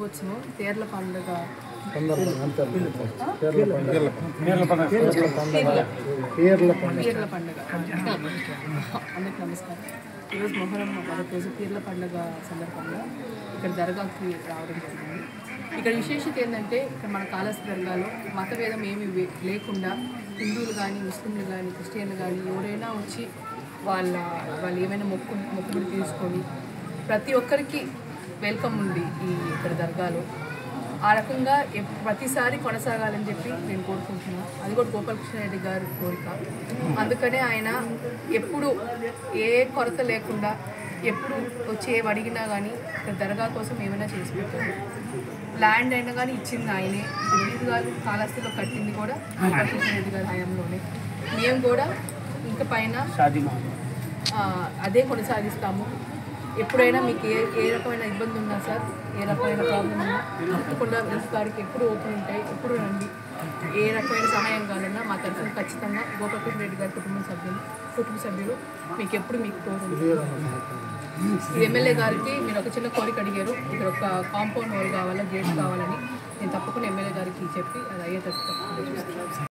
వార్షికోత్సవం తేర్ల పండుగ అందరికి నమస్కారం. ఈరోజు మొహరం మొదటి రోజు పీర్ల పండుగ సందర్భంగా ఇక్కడ దర్గాకి రావడం జరిగింది. ఇక్కడ విశేషత ఏంటంటే ఇక్కడ మన కాళహస్తి దర్గాలో మతభేదం ఏమి లేకుండా హిందువులు కానీ ముస్లింలు కానీ క్రిస్టియన్లు కానీ ఎవరైనా వచ్చి వాళ్ళు ఏమైనా మొక్కుబడి తీసుకొని ప్రతి ఒక్కరికి వెల్కమ్ ఉంది ఈ ఇక్కడ దర్గాలో. ఆ రకంగా ప్రతిసారి కొనసాగాలని చెప్పి నేను కోరుకుంటున్నాను. అది కూడా గోపాలకృష్ణారెడ్డి గారి కోరిక. అందుకనే ఆయన ఎప్పుడు ఏ కొరత లేకుండా ఎప్పుడు వచ్చి అడిగినా కానీ ఇక్కడ దర్గా కోసం ఏమైనా చేసి పెట్టారు. ల్యాండ్ అయినా కానీ ఇచ్చింది ఆయనే. దిలీప్ గారు కాళహస్తిలో కట్టింది కూడా గోపాలకృష్ణారెడ్డి గారి హయాంలోనే. మేము కూడా ఇంక పైన అదే కొనసాగిస్తాము. ఎప్పుడైనా మీకు ఏ రకమైన ఇబ్బంది ఉన్నా సార్, ఏ రకమైన ప్రాబ్లం ఉన్నా తప్పకుండా వెల్ఫ్ గారికి ఎప్పుడు ఓపెన్ ఉంటాయి, ఎప్పుడు రండి. ఏ రకమైన సహాయం కావాలన్నా మా తరఫున ఖచ్చితంగా గోపాలకృష్ణారెడ్డి గారి కుటుంబ సభ్యులు మీకు ఎప్పుడు మీకు తోడు. ఎమ్మెల్యే గారికి మీరు ఒక చిన్న కోరిక అడిగారు, ఇక్కడ ఒక కాంపౌండ్ వాల్ కావాలా, గేట్ కావాలని. నేను తప్పకుండా ఎమ్మెల్యే గారికి చెప్పి అది అయ్యేటట్టు